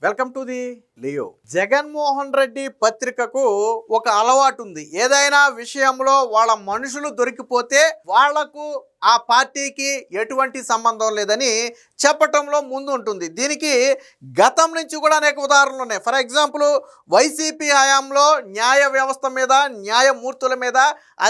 Welcome to the Leo. Jaganmohan Reddy పత్రికకు ఒక అలవాటు ఉంది. ఏదైనా విషయంలో వాళ్ళ మనుషులు దొరికిపోతే వాళ్లకు ఆ పార్టీకి ఎటువంటి సంబంధం లేదని చెప్పటంలో ముందు ఉంటుంది. దీనికి గతం నుంచి కూడా అనేక ఉదాహరణలు ఉన్నాయి. ఫర్ ఎగ్జాంపుల్, వైసీపీ హయాంలో న్యాయ వ్యవస్థ మీద, న్యాయమూర్తుల మీద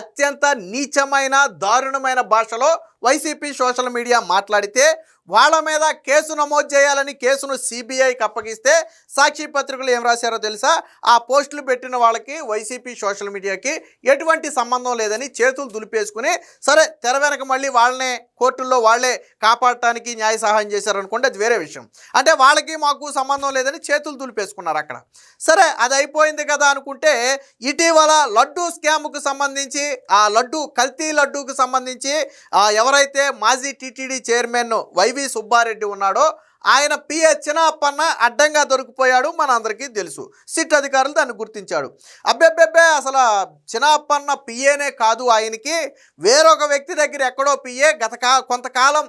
అత్యంత నీచమైన, దారుణమైన భాషలో వైసీపీ సోషల్ మీడియా మాట్లాడితే వాళ్ళ మీద కేసు నమోదు చేయాలని కేసును సిబిఐకి అప్పగిస్తే సాక్షి పత్రికలు ఏం రాశారో తెలుసా? ఆ పోస్టులు పెట్టిన వాళ్ళకి వైసీపీ సోషల్ మీడియాకి ఎటువంటి సంబంధం లేదని చేతులు దులిపేసుకుని, సరే తెర వెనక మళ్ళీ వాళ్ళనే కోర్టుల్లో వాళ్ళే కాపాడటానికి న్యాయ సహాయం చేశారనుకోండి, అది వేరే విషయం. అంటే వాళ్ళకి మాకు సంబంధం లేదని చేతులు దులిపేసుకున్నారు అక్కడ. సరే, అది అయిపోయింది కదా అనుకుంటే, ఇటీవల లడ్డూ స్కామ్కు సంబంధించి, ఆ కల్తీ లడ్డూకు సంబంధించి ఎవరైతే మాజీ టీటీడీ చైర్మన్ వైవి సుబ్బారెడ్డి ఉన్నాడో ఆయన పిఏ చినప్పన్న అడ్డంగా దొరికిపోయాడు. మన అందరికీ తెలుసు. సిట్ అధికారులు దాన్ని గుర్తించాడు. అబ్బెబ్బెబ్బే, అసలు చినప్పన్న పిఏనే కాదు, ఆయనకి వేరొక వ్యక్తి దగ్గర ఎక్కడో పిఏ కొంతకాలం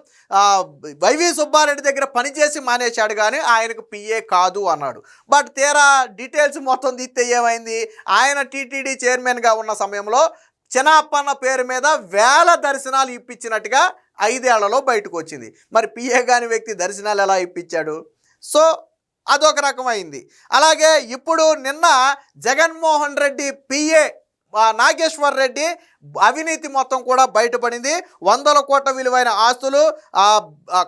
వైవి సుబ్బారెడ్డి దగ్గర పనిచేసి మానేశాడు, కానీ ఆయనకు పిఏ కాదు అన్నాడు. బట్ తీరా డీటెయిల్స్ మొత్తం తీస్తే ఏమైంది? ఆయన టీటీడీ చైర్మన్గా ఉన్న సమయంలో చినప్పన్న పేరు మీద వేల దర్శనాలు ఇప్పించినట్టుగా 5 ఏళ్లలో బయటకు వచ్చింది. మరి పిఏ కాని వ్యక్తి దర్శనాలు ఎలా ఇప్పించాడు? సో అదొక రకమైంది. అలాగే ఇప్పుడు నిన్న జగన్మోహన్ రెడ్డి పిఏ నాగేశ్వర్ రెడ్డి అవినీతి మొత్తం కూడా బయటపడింది. 100 కోట్ల విలువైన ఆస్తులు,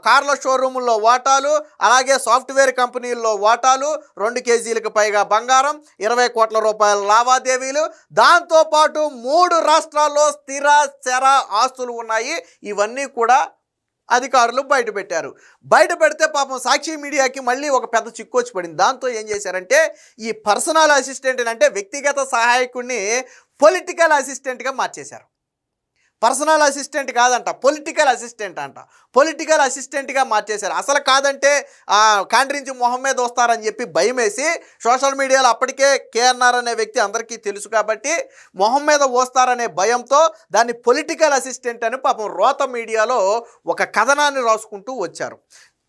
కార్ల షోరూముల్లో వాటాలు, అలాగే సాఫ్ట్వేర్ కంపెనీల్లో వాటాలు, 2 కేజీలకు పైగా బంగారం, 20 కోట్ల రూపాయల లావాదేవీలు, దాంతోపాటు 3 రాష్ట్రాల్లో స్థిర చర ఆస్తులు ఉన్నాయి. ఇవన్నీ కూడా అధికారులు బయట పెడితే పాపం సాక్షి మీడియాకి మళ్ళీ ఒక పెద్ద చిక్కు వచ్చి పడింది. దాంతో ఏం చేశారంటే, ఈ పర్సనల్ అసిస్టెంట్ అంటే వ్యక్తిగత సహాయకుడిని పొలిటికల్ అసిస్టెంట్గా మార్చేశారు. పర్సనల్ అసిస్టెంట్ కాదంట, పొలిటికల్ అసిస్టెంట్ అంట. పొలిటికల్ అసిస్టెంట్గా మార్చేశారు. అసలు కాదంటే కాండ్రించి మొహం మీద వస్తారని చెప్పి భయం వేసి, సోషల్ మీడియాలో అప్పటికే కేఎన్ఆర్ అనే వ్యక్తి అందరికీ తెలుసు కాబట్టి మొహం మీద వస్తారనే భయంతో దాన్ని పొలిటికల్ అసిస్టెంట్ అని పాపం రోత మీడియాలో ఒక కథనాన్ని రాసుకుంటూ వచ్చారు.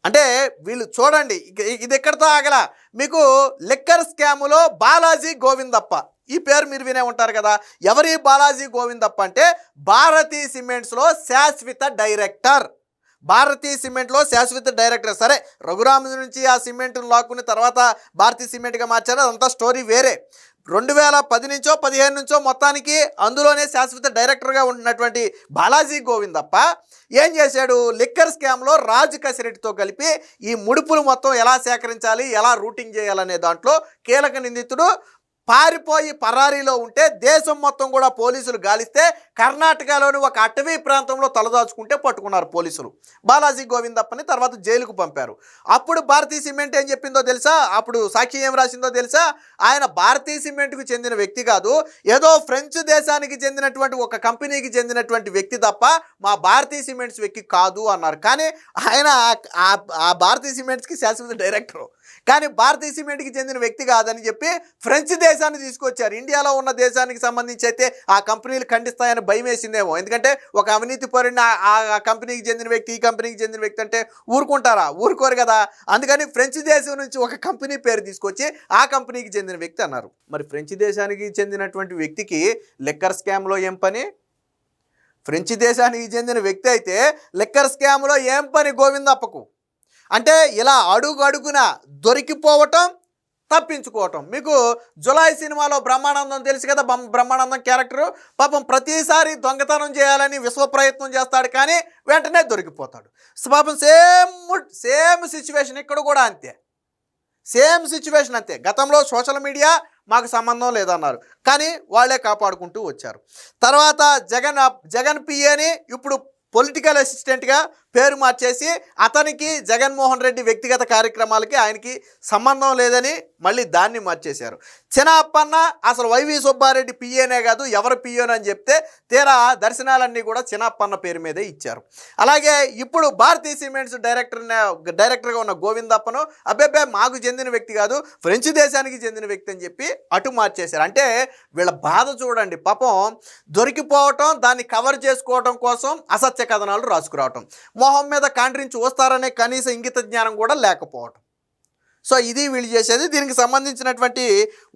అంటే వీళ్ళు చూడండి, ఇది ఎక్కడితో ఆగల. మీకు లిక్కర్ స్కాములో బాలాజీ గోవిందప్ప, ఈ పేరు మీరు వినే ఉంటారు కదా. ఎవరి బాలాజీ గోవిందప్ప అంటే భారతీ సిమెంట్స్లో శాశ్వత డైరెక్టర్. భారతీ సిమెంట్లో శాశ్వత డైరెక్టర్. సరే, రఘురామ్ నుంచి ఆ సిమెంట్ను లాక్కుని తర్వాత భారతీ సిమెంట్గా మార్చారు, అదంతా స్టోరీ వేరే. 2010 నుంచో 15 నుంచో మొత్తానికి అందులోనే శాశ్వత డైరెక్టర్గా ఉంటున్నటువంటి బాలాజీ గోవిందప్ప ఏం చేశాడు? లిక్కర్ స్కామ్లో రాజు కసిరెడ్డితో కలిపి ఈ ముడుపులు మొత్తం ఎలా సేకరించాలి, ఎలా రూటింగ్ చేయాలనే దాంట్లో కీలక నిందితుడు. పారిపోయి పరారీలో ఉంటే దేశం మొత్తం కూడా పోలీసులు గాలిస్తే కర్ణాటకలోని ఒక అటవీ ప్రాంతంలో తలదాచుకుంటే పట్టుకున్నారు పోలీసులు బాలాజీ గోవిందప్పని. తర్వాత జైలుకు పంపారు. అప్పుడు భారతీ సిమెంట్ ఏం చెప్పిందో తెలుసా? అప్పుడు సాక్షి ఏం రాసిందో తెలుసా? ఆయన భారతీ సిమెంట్కు చెందిన వ్యక్తి కాదు, ఏదో ఫ్రెంచ్ దేశానికి చెందినటువంటి ఒక కంపెనీకి చెందినటువంటి వ్యక్తి తప్ప మా భారతీ సిమెంట్స్ వ్యక్తి కాదు అన్నారు. కానీ ఆయన ఆ భారతీ సిమెంట్స్కి శాశ్వత డైరెక్టరు, కానీ భారతీయ సిమెంట్కి చెందిన వ్యక్తి కాదని చెప్పి ఫ్రెంచ్ దేశాన్ని తీసుకొచ్చారు. ఇండియాలో ఉన్న దేశానికి సంబంధించి అయితే ఆ కంపెనీలు ఖండిస్తాయని భయం వేసిందేమో. ఎందుకంటే ఒక అవినీతి పరుడిని ఆ కంపెనీకి చెందిన వ్యక్తి, ఈ కంపెనీకి చెందిన వ్యక్తి అంటే ఊరుకుంటారా? ఊరుకోరు కదా. అందుకని ఫ్రెంచ్ దేశం నుంచి ఒక కంపెనీ పేరు తీసుకొచ్చి ఆ కంపెనీకి చెందిన వ్యక్తి అన్నారు. మరి ఫ్రెంచ్ దేశానికి చెందినటువంటి వ్యక్తికి లిక్కర్ స్కామ్లో ఏం పని? ఫ్రెంచ్ దేశానికి చెందిన వ్యక్తి అయితే లిక్కర్ స్కామ్లో ఏం పని గోవిందప్పకు? అంటే ఇలా అడుగడుగున దొరికిపోవటం, తప్పించుకోవటం. మీకు జులాయి సినిమాలో బ్రహ్మానందం తెలుసు కదా, బ్రహ్మానందం క్యారెక్టరు. పాపం ప్రతిసారి దొంగతనం చేయాలని విశ్వ ప్రయత్నం చేస్తాడు, కానీ వెంటనే దొరికిపోతాడు. పాపం సేమ్ సిచ్యువేషన్ ఇక్కడ కూడా అంతే. సేమ్ సిచ్యువేషన్ అంతే. గతంలో సోషల్ మీడియా మాకు సంబంధం లేదన్నారు, కానీ వాళ్ళే కాపాడుకుంటూ వచ్చారు. తర్వాత జగన్ పిఏని ఇప్పుడు పొలిటికల్ అసిస్టెంట్గా పేరు మార్చేసి అతనికి జగన్మోహన్ రెడ్డి వ్యక్తిగత కార్యక్రమాలకి ఆయనకి సంబంధం లేదని మళ్ళీ దాన్ని మార్చేశారు. చినప్పన్న అసలు వైవి సుబ్బారెడ్డి పిఏనే కాదు, ఎవరు పిఏనో అని చెప్తే తీరా దర్శనాలన్నీ కూడా చినప్పన్న పేరు మీదే ఇచ్చారు. అలాగే ఇప్పుడు భారతీ సిమెంట్స్ డైరెక్టర్గా ఉన్న గోవిందప్పను అబ్బెబ్బే మాకు చెందిన వ్యక్తి కాదు, ఫ్రెంచ్ దేశానికి చెందిన వ్యక్తి అని చెప్పి అటు మార్చేశారు. అంటే వీళ్ళ బాధ చూడండి. పాపం దొరికిపోవటం, దాన్ని కవర్ చేసుకోవడం కోసం అసత్య కథనాలు రాసుకురావటం, మొహం మీద కాండ్రించి వస్తారనే కనీస ఇంగిత జ్ఞానం కూడా లేకపోవటం. సో ఇది వీళ్ళు చేసేది. దీనికి సంబంధించినటువంటి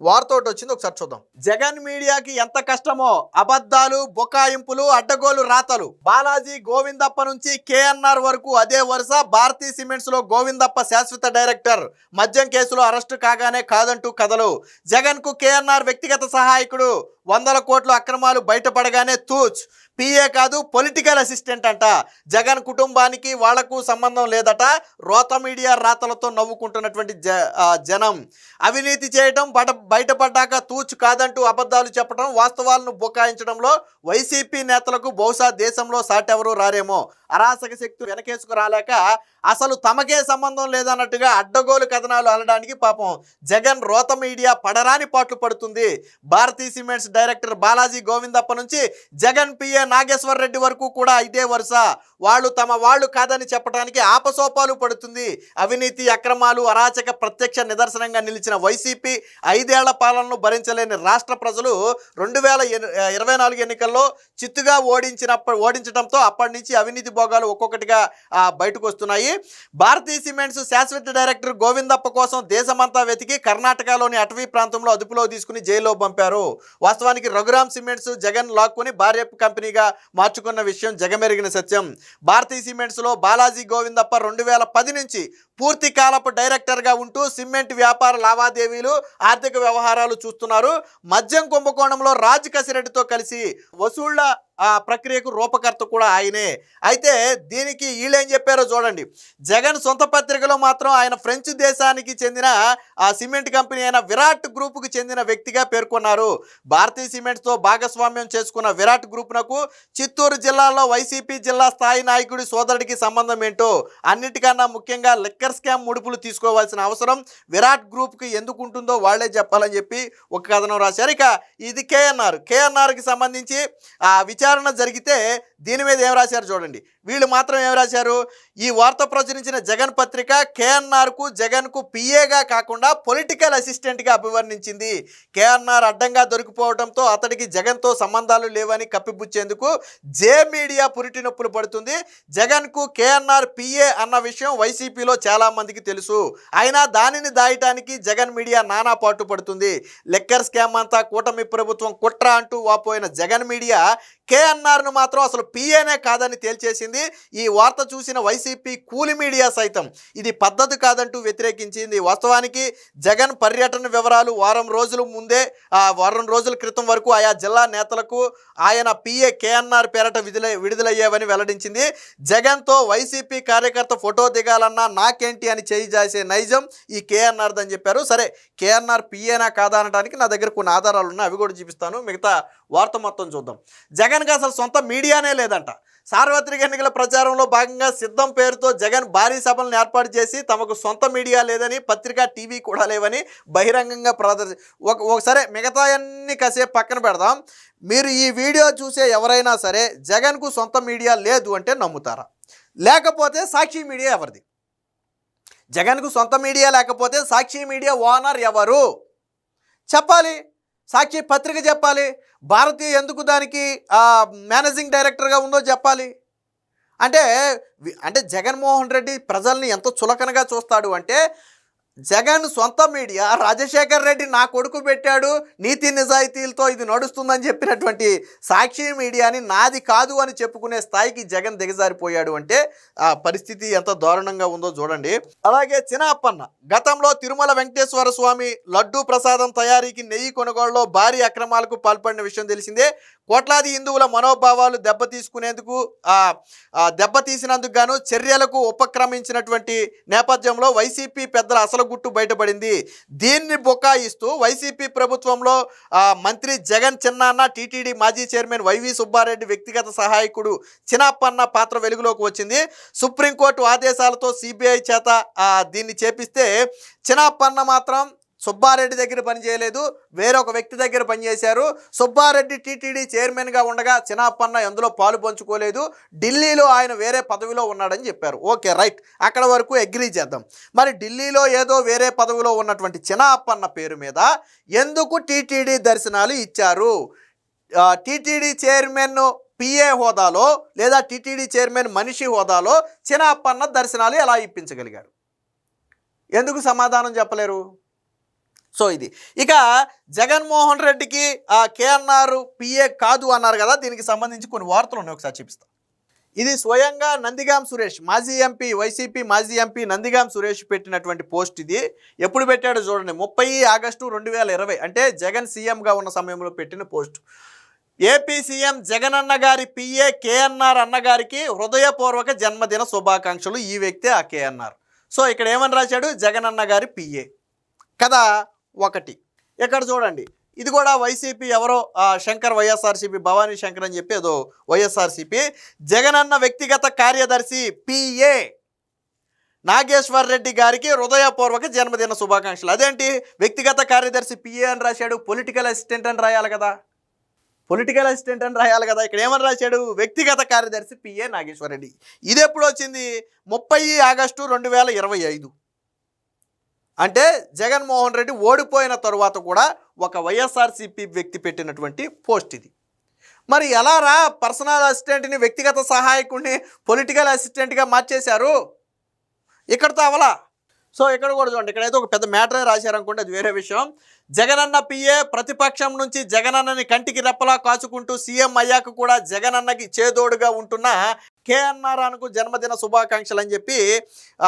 వార్త ఒకటి వచ్చింది, ఒకసారి చూద్దాం. జగన్ మీడియాకి ఎంత కష్టమో, అబద్ధాలు, బొకాయింపులు, అడ్డగోలు రాతలు. బాలాజీ గోవిందప్ప నుంచి కేఎన్ఆర్ వరకు అదే వరుస. భారతీ సిమెంట్స్ లో గోవిందప్ప శాశ్వత డైరెక్టర్, మద్యం కేసులో అరెస్టు కాగానే కాదంటూ కథలు. జగన్ కు కేఎన్ఆర్ వ్యక్తిగత సహాయకుడు, 100 కోట్ల అక్రమాలు బయటపడగానే తూచ్. పిఏ కాదు, పొలిటికల్ అసిస్టెంట్ అంట. జగన్ కుటుంబానికి వాళ్లకు సంబంధం లేదట. రోత మీడియా రాతలతో నవ్వుకుంటున్నటువంటి జనం. అవినీతి చేయడం బయటపడ్డాక తూచు కాదంటూ అబద్ధాలు చెప్పడం, వాస్తవాలను బుకాయించడంలో వైసీపీ నేతలకు బహుశా దేశంలో సాటెవరూ రారేమో. అరాచక శక్తి వెనకేసుకు రాలేక అసలు తమకే సంబంధం లేదన్నట్టుగా అడ్డగోలు కథనాలు అనడానికి పాపం జగన్ రోత మీడియా పడరాని పాట్లు పడుతుంది. భారతీ సిమెంట్స్ డైరెక్టర్ బాలాజీ గోవిందప్ప నుంచి జగన్ పిఏ నాగేశ్వర్ రెడ్డి వరకు కూడా ఇదే వరుస. వాళ్ళు కాదని చెప్పడానికి ఆపసోపాలు పడుతుంది. అవినీతి, అక్రమాలు, అరాచక ప్రత్యక్ష నిదర్శనంగా నిలిచిన వైసీపీ 5 ఏళ్ల పాలనను భరించలేని రాష్ట్ర ప్రజలు 2024 ఎన్నికల్లో చిత్తుగా ఓడించడంతో అప్పటి నుంచి అవినీతి భోగాలు ఒక్కొక్కటిగా బయటకు వస్తున్నాయి. భారతీ సిమెంట్స్ శాశ్వత డైరెక్టర్ గోవిందప్ప కోసం దేశమంతా వెతికి కర్ణాటకలోని అటవీ ప్రాంతంలో అదుపులో తీసుకుని జైల్లో పంపారు. వాస్తవానికి రఘురామ్ సిమెంట్స్ జగన్ లాక్కుని భార్య కంపెనీగా మార్చుకున్న విషయం జగమెరిగిన సత్యం. భారతీ సిమెంట్స్ లో బాలాజీ గోవిందప్ప 2010 నుంచి పూర్తి కాలపు డైరెక్టర్గా ఉంటూ సిమెంట్ వ్యాపార లావాదేవీలు, ఆర్థిక వ్యవహారాలు చూస్తున్నారు. మద్యం కుంభకోణంలో రాజ్ కసిరెడ్డితో కలిసి వసూళ్ల ప్రక్రియకు రూపకర్త కూడా ఆయనే. అయితే దీనికి వీళ్ళేం చెప్పారో చూడండి. జగన్ సొంత పత్రికలో మాత్రం ఆయన ఫ్రెంచ్ దేశానికి చెందిన సిమెంట్ కంపెనీ అయిన విరాట్ గ్రూపుకు చెందిన వ్యక్తిగా పేర్కొన్నారు. భారతీ సిమెంట్స్తో భాగస్వామ్యం చేసుకున్న విరాట్ గ్రూప్నకు చిత్తూరు జిల్లాలో వైసీపీ జిల్లా స్థాయి నాయకుడి సోదరుడికి సంబంధం ఏంటో, అన్నిటికన్నా ముఖ్యంగా లిక్కర్ స్కామ్ ముడుపులు తీసుకోవాల్సిన అవసరం విరాట్ గ్రూప్కి ఎందుకు ఉంటుందో వాళ్లే చెప్పాలని చెప్పి ఒక కథనం రాశారు. ఇక ఇది కేఎన్ఆర్కి సంబంధించి విచారణ జరిగితే దీని మీద ఏం రాశారు చూడండి. వీళ్ళు మాత్రం ఏం రాశారు, ఈ వార్త ప్రచురించిన జగన్ పత్రిక కేఎన్ఆర్కు జగన్కు పిఏగా కాకుండా పొలిటికల్ అసిస్టెంట్గా అభివర్ణించింది. కేఎన్ఆర్ అడ్డంగా దొరికిపోవడంతో అతడికి జగన్తో సంబంధాలు లేవని కప్పిపుచ్చేందుకు జే మీడియా పురిటి నొప్పులు పడుతుంది. జగన్కు కేఎన్ఆర్ పిఏ అన్న విషయం వైసీపీలో చాలా మందికి తెలుసు. అయినా దానిని దాయటానికి జగన్ మీడియా నానా పాటు పడుతుంది. లిక్కర్ స్కామ్ అంతా కూటమి ప్రభుత్వం కుట్ర అంటూ వాపోయిన జగన్ మీడియా కేఎన్ఆర్ను మాత్రం అసలు పిఏనే కాదని తేల్చేసింది. ఈ వార్త చూసిన వైసీపీ కూలి మీడియా సైతం ఇది పద్ధతి కాదంటూ వ్యతిరేకించింది. వాస్తవానికి జగన్ పర్యటన వివరాలు వారం రోజుల క్రితం వరకు ఆయా జిల్లా నేతలకు ఆయన పిఏ కేఎన్ఆర్ పేరట విడుదలయ్యేవని వెల్లడించింది. జగన్తో వైసీపీ కార్యకర్త ఫోటో దిగాలన్నా నాకేంటి అని చేయి జాసే నైజం ఈ కేఎన్ఆర్ అని చెప్పారు. సరే, కేఎన్ఆర్ పిఏనా కాదా అనడానికి నా దగ్గర కొన్ని ఆధారాలు ఉన్నాయి, అవి కూడా చూపిస్తాను. మిగతా వార్త మొత్తం చూద్దాం. జగన్కి అసలు సొంత మీడియానే లేదంట. సార్వత్రిక ఎన్నికల ప్రచారంలో భాగంగా సిద్ధం పేరుతో జగన్ భారీ సభలను ఏర్పాటు చేసి తమకు సొంత మీడియా లేదని, పత్రిక, టీవీ కూడా లేవని బహిరంగంగా ఒకసారి మిగతా అన్ని కాసేపు పక్కన పెడదాం. మీరు ఈ వీడియో చూసే ఎవరైనా సరే జగన్కు సొంత మీడియా లేదు అంటే నమ్ముతారా? లేకపోతే సాక్షి మీడియా ఎవరిది? జగన్కు సొంత మీడియా లేకపోతే సాక్షి మీడియా ఓనర్ ఎవరు చెప్పాలి. సాక్షి పత్రిక చెప్పాలి. భారతి ఎందుకు దానికి మేనేజింగ్ డైరెక్టర్గా ఉందో చెప్పాలి. అంటే జగన్మోహన్ రెడ్డి ప్రజల్ని ఎంత చులకనగా చూస్తాడు అంటే, జగన్ సొంత మీడియా రాజశేఖర్ రెడ్డి నా కొడుకు పెట్టాడు, నీతి నిజాయితీలతో ఇది నడుస్తుందని చెప్పినటువంటి సాక్షి మీడియాని నాది కాదు అని చెప్పుకునే స్థాయికి జగన్ దిగజారిపోయాడు అంటే ఆ పరిస్థితి ఎంత దారుణంగా ఉందో చూడండి. అలాగే చిన్నప్పన్న గతంలో తిరుమల వెంకటేశ్వర స్వామి లడ్డూ ప్రసాదం తయారీకి నెయ్యి కొనుగోలులో భారీ అక్రమాలకు పాల్పడిన విషయం తెలిసిందే. కోట్లాది హిందువుల మనోభావాలు దెబ్బతీసినందుకు గాను చర్యలకు ఉపక్రమించినటువంటి నేపథ్యంలో వైసీపీ పెద్దల అసలు గుట్టు బయటపడింది. దీన్ని బొకాయిస్తూ వైసీపీ ప్రభుత్వంలో మంత్రి జగన్ చిన్నాన్న, టీటీడీ మాజీ చైర్మన్ వైవి సుబ్బారెడ్డి వ్యక్తిగత సహాయకుడు చిన్నప్పన్న పాత్ర వెలుగులోకి వచ్చింది. సుప్రీంకోర్టు ఆదేశాలతో సిబిఐ చేత దీన్ని చేపిస్తే చిన్నప్పన్న మాత్రం సుబ్బారెడ్డి దగ్గర పనిచేయలేదు, వేరొక వ్యక్తి దగ్గర పనిచేశారు. సుబ్బారెడ్డి టీటీడీ చైర్మన్గా ఉండగా చిన్నప్పన్న ఎందులో పాలు పంచుకోలేదు. ఢిల్లీలో ఆయన వేరే పదవిలో ఉన్నాడని చెప్పారు. ఓకే, రైట్, అక్కడ వరకు అగ్రీ చేద్దాం. మరి ఢిల్లీలో ఏదో వేరే పదవిలో ఉన్నటువంటి చిన్నప్పన్న పేరు మీద ఎందుకు టీటీడీ దర్శనాలు ఇచ్చారు? టీటీడీ చైర్మన్ పిఏ హోదాలో లేదా టీటీడీ చైర్మన్ మనిషి హోదాలో చిన్నప్పన్న దర్శనాలు ఎలా ఇప్పించగలిగారు? ఎందుకు సమాధానం చెప్పలేరు? సో ఇది ఇక జగన్మోహన్ రెడ్డికి కేఎన్ఆర్ పిఏ కాదు అన్నారు కదా, దీనికి సంబంధించి కొన్ని వార్తలు ఉన్నాయి, ఒకసారి చూపిస్తాను. ఇది స్వయంగా నందిగాం సురేష్, మాజీ ఎంపీ, వైసీపీ మాజీ ఎంపీ నందిగాం సురేష్ పెట్టినటువంటి పోస్ట్. ఇది ఎప్పుడు పెట్టాడో చూడండి, 30 ఆగస్టు 2020, అంటే జగన్ సీఎంగా ఉన్న సమయంలో పెట్టిన పోస్ట్. ఏపీ సీఎం జగనన్న గారి పిఏ కేఎన్ఆర్ అన్నగారికి హృదయపూర్వక జన్మదిన శుభాకాంక్షలు. ఈ వ్యక్తే ఆ కేఎన్ఆర్. సో ఇక్కడ ఏమని రాశాడు? జగనన్న గారి పిఏ కదా ఒకటి. ఇక్కడ చూడండి, ఇది కూడా వైసీపీ ఎవరో శంకర్, వైఎస్ఆర్సీపీ భవానీ శంకర్ అని చెప్పి ఏదో వైఎస్ఆర్సీపీ జగనన్న వ్యక్తిగత కార్యదర్శి పిఏ నాగేశ్వర్ రెడ్డి గారికి హృదయపూర్వక జన్మదిన శుభాకాంక్షలు. అదేంటి వ్యక్తిగత కార్యదర్శి పిఏ అని రాశాడు? పొలిటికల్ అసిస్టెంట్ అని రాయాలి కదా, పొలిటికల్ అసిస్టెంట్ అని రాయాలి కదా. ఇక్కడ ఏమని రాశాడు? వ్యక్తిగత కార్యదర్శి పిఏ నాగేశ్వర్ రెడ్డి. ఇది ఎప్పుడు వచ్చింది? 30 ఆగస్టు 2025. అంటే జగన్మోహన్ రెడ్డి ఓడిపోయిన తరువాత కూడా ఒక వైఎస్ఆర్సీపీ వ్యక్తి పెట్టినటువంటి పోస్ట్ ఇది. మరి ఎలా రా పర్సనల్ అసిస్టెంట్ని, వ్యక్తిగత సహాయకుడిని పొలిటికల్ అసిస్టెంట్గా మార్చేశారు? ఇక్కడతో అవలా. సో ఇక్కడ కూడా చూడండి, ఇక్కడైతే ఒక పెద్ద మ్యాటరే రాశారనుకోండి, అది వేరే విషయం. జగనన్న పిఏ ప్రతిపక్షం నుంచి జగనన్నని కంటికి రెప్పలా కాచుకుంటూ సీఎం అయ్యాక కూడా జగనన్నకి చేదోడుగా ఉంటున్న కేఎన్ఆర్ అనుకు జన్మదిన శుభాకాంక్షలు అని చెప్పి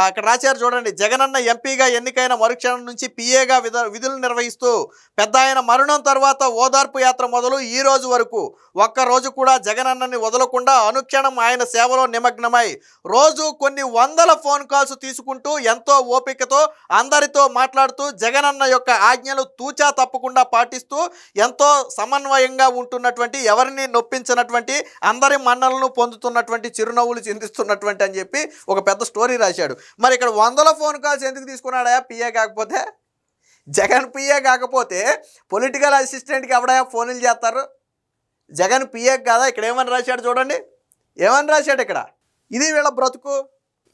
అక్కడ రాశారు. చూడండి, జగనన్న ఎంపీగా ఎన్నికైన మరుక్షణం నుంచి పిఏగా విధులు నిర్వహిస్తూ పెద్ద ఆయన మరణం తర్వాత ఓదార్పు యాత్ర మొదలు ఈ రోజు వరకు ఒక్కరోజు కూడా జగనన్నని వదలకుండా అనుక్షణం ఆయన సేవలో నిమగ్నమై రోజు కొన్ని వందల ఫోన్ కాల్స్ తీసుకుంటూ ఎంతో ఓపికతో అందరితో మాట్లాడుతూ జగనన్న యొక్క ఆజ్ఞలు తూచా తప్పకుండా పాటిస్తూ ఎంతో సమన్వయంగా ఉంటున్నటువంటి, ఎవరిని నొప్పించినటువంటి, అందరి మన్నలను పొందుతున్నటువంటి, చిరునవ్వులు చిందిస్తున్నటువంటి అని చెప్పి ఒక పెద్ద స్టోరీ రాశాడు. మరి ఇక్కడ వందల ఫోన్ కాల్స్ ఎందుకు తీసుకున్నాడా పిఏ కాకపోతే? జగన్ పిఏ కాకపోతే పొలిటికల్ అసిస్టెంట్కి ఎవడయా ఫోన్లు చేస్తారు? జగన్ పిఏ కాదా? ఇక్కడ ఏమని రాశాడు చూడండి, ఏమని రాశాడు ఇక్కడ. ఇది వీళ్ళ బ్రతుకు.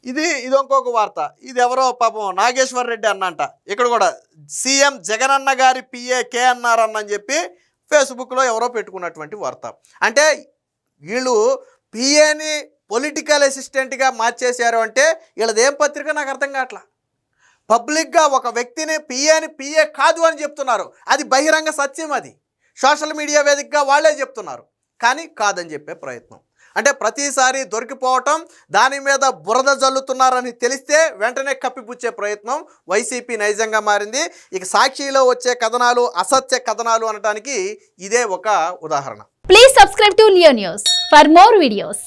ఇది ఇంకొక వార్త. ఇది ఎవరో పాపం నాగేశ్వర్ రెడ్డి అన్నంట. ఇక్కడ కూడా సీఎం జగనన్న గారి పిఏ కేఎన్ఆర్ అన్నని చెప్పి ఫేస్బుక్లో ఎవరో పెట్టుకున్నటువంటి వార్త. అంటే వీళ్ళు పిఏని పొలిటికల్ అసిస్టెంట్గా మార్చేశారు అంటే వీళ్ళదేం పత్రిక నాకు అర్థం కావట్లా. పబ్లిక్గా ఒక వ్యక్తిని పిఏ కాదు అని చెప్తున్నారు. అది బహిరంగ సత్యం, అది సోషల్ మీడియా వేదికగా వాళ్ళే చెప్తున్నారు, కానీ కాదని చెప్పే ప్రయత్నం. అంటే ప్రతిసారి దొరికిపోవటం, దాని మీద బురద జల్లుతున్నారని తెలిస్తే వెంటనే కప్పిపుచ్చే ప్రయత్నం వైసీపీ నైజంగా మారింది. ఇక సాక్షిలో వచ్చే కథనాలు అసత్య కథనాలు అనడానికి ఇదే ఒక ఉదాహరణ. Please subscribe to Leo news for more videos.